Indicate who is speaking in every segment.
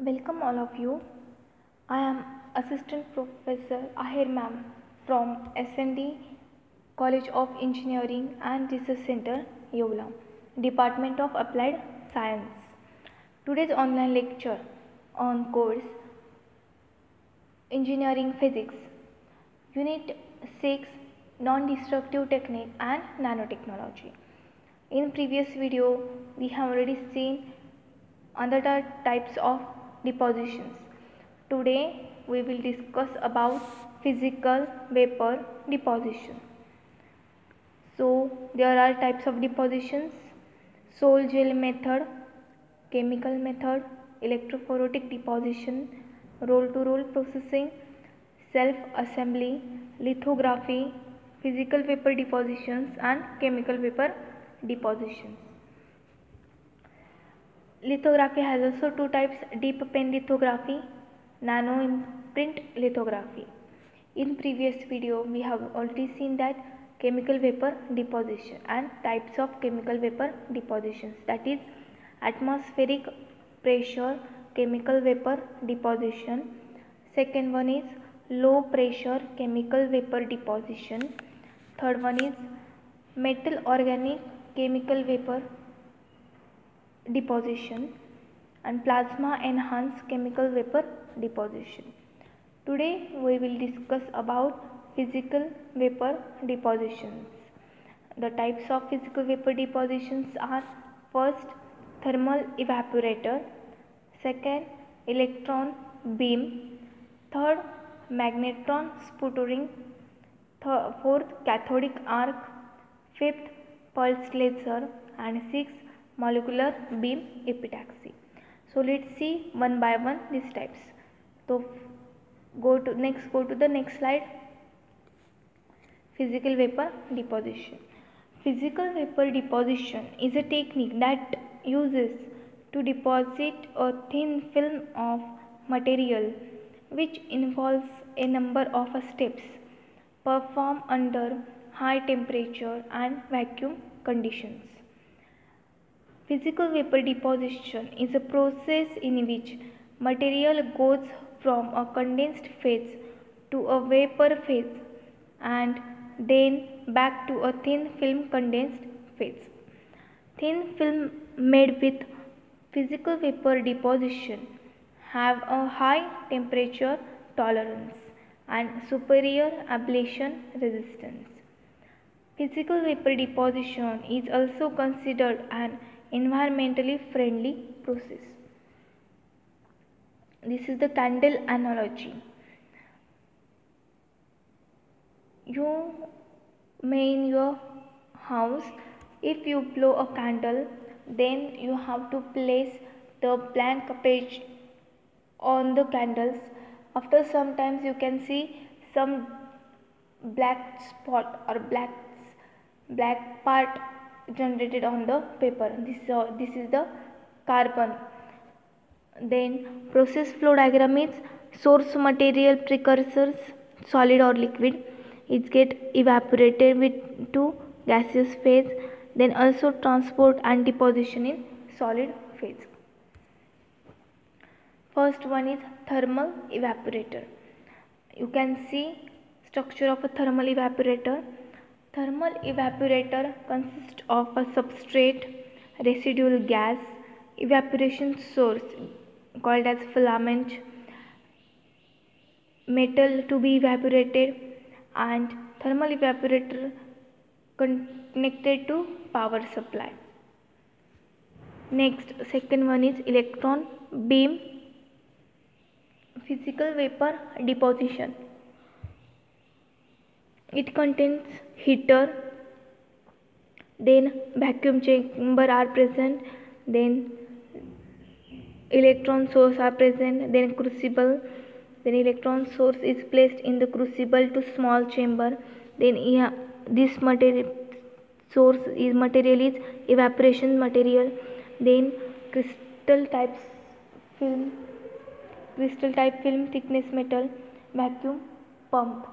Speaker 1: Welcome all of you. I am Assistant Professor Ahir Ma'am from SND College of Engineering and Research Center, Yeola, Department of Applied Science. Today's online lecture on course Engineering Physics, Unit 6, Non-Destructive Technique and Nanotechnology. In previous video, we have already seen other types of depositions. Today we will discuss about physical vapor deposition. So there are types of depositions: sol gel method, chemical method, electrophoretic deposition, roll to roll processing, self assembly, lithography, physical vapor depositions and chemical vapor depositions. Lithography has also two types: deep pen lithography, nano imprint lithography. In previous video we have already seen that chemical vapor deposition and types of chemical vapor depositions, that is atmospheric pressure chemical vapor deposition. Second one is low pressure chemical vapor deposition. Third one is metal organic chemical vapor deposition and plasma enhanced chemical vapor deposition. Today we will discuss about physical vapor depositions. The types of physical vapor depositions are: first, thermal evaporator; second, electron beam; third, magnetron sputtering; fourth, cathodic arc; fifth, pulsed laser; and sixth, molecular beam epitaxy. So let's see one by one these types. So go to the next slide. Physical vapor deposition. Physical vapor deposition is a technique that uses to deposit a thin film of material, which involves a number of steps performed under high temperature and vacuum conditions. Physical vapor deposition is a process in which material goes from a condensed phase to a vapor phase and then back to a thin film condensed phase. Thin film made with physical vapor deposition have a high temperature tolerance and superior ablation resistance. Physical vapor deposition is also considered an environmentally friendly process. This is the candle analogy. You may in your house, if you blow a candle, then you have to place the blank page on the candles. After some times you can see some black spot or black part generated on the paper. This is the carbon. Then process flow diagram is: source material precursors, solid or liquid, it get evaporated with to gaseous phase, then also transport and deposition in solid phase. First one is thermal evaporator. You can see structure of a thermal evaporator. Thermal evaporator consists of a substrate, residual gas, evaporation source called as filament, metal to be evaporated, and thermal evaporator connected to power supply. Next, second one is electron beam physical vapor deposition. It contains heater, then vacuum chamber are present, then electron source are present, then crucible, then electron source is placed in the crucible to small chamber, then this material is evaporation material, then crystal type film thickness metal, vacuum pump.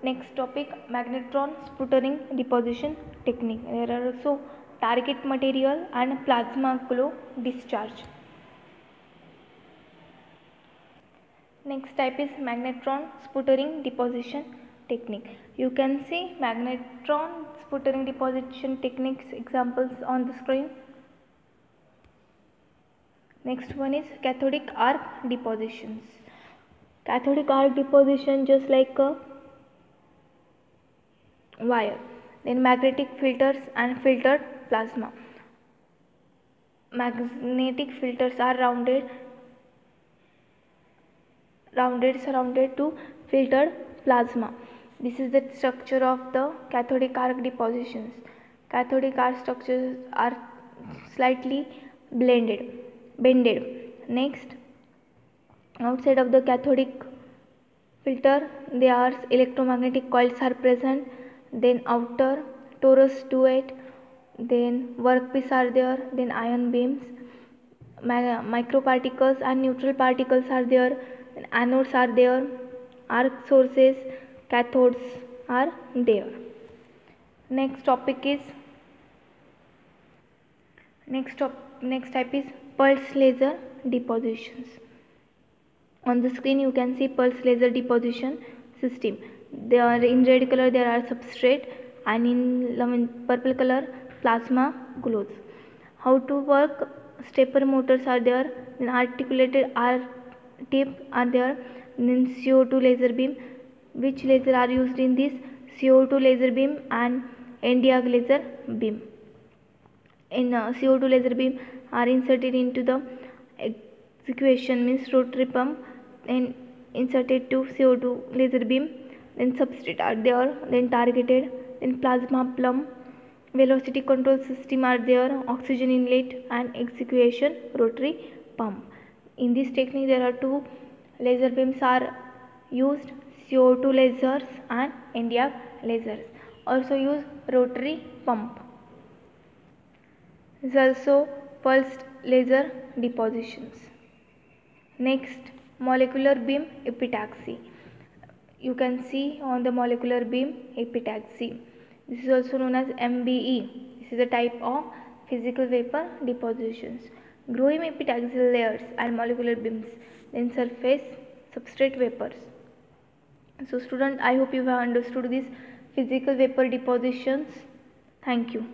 Speaker 1: Next topic, magnetron sputtering deposition technique. There are also target material and plasma glow discharge. Next type is magnetron sputtering deposition technique. You can see magnetron sputtering deposition techniques examples on the screen. Next one is cathodic arc depositions. Cathodic arc deposition just like a wire. Then magnetic filters and filtered plasma. Magnetic filters are surrounded to filtered plasma. This is the structure of the cathodic arc depositions. Cathodic arc structures are slightly bended. Next, outside of the cathodic filter, there are electromagnetic coils are present. Then outer torus duet. Then workpiece are there. Then ion beams. Microparticles and neutral particles are there. Then anodes are there. Arc sources, cathodes are there. Next type is pulse laser depositions. On the screen you can see pulse laser deposition system. They are in red color, there are substrate, and in purple color plasma glows. How to work? Stepper motors are there, then articulated R tip are there, then CO2 laser beam. Which laser are used in this? CO2 laser beam and NdArc laser beam. In CO2 laser beam are inserted into the execution means rotary pump and inserted to CO2 laser beam. Then substrate are there, then targeted, then plasma plumb, velocity control system are there, oxygen inlet and execution rotary pump. In this technique there are two laser beams are used, CO2 lasers and NdArc lasers. Also use rotary pump. Is also pulsed laser depositions. Next, molecular beam epitaxy. You can see on the molecular beam epitaxy. This is also known as MBE. This is a type of physical vapor depositions. Growing epitaxial layers and molecular beams, then surface substrate vapors. So student, I hope you have understood these physical vapor depositions. Thank you.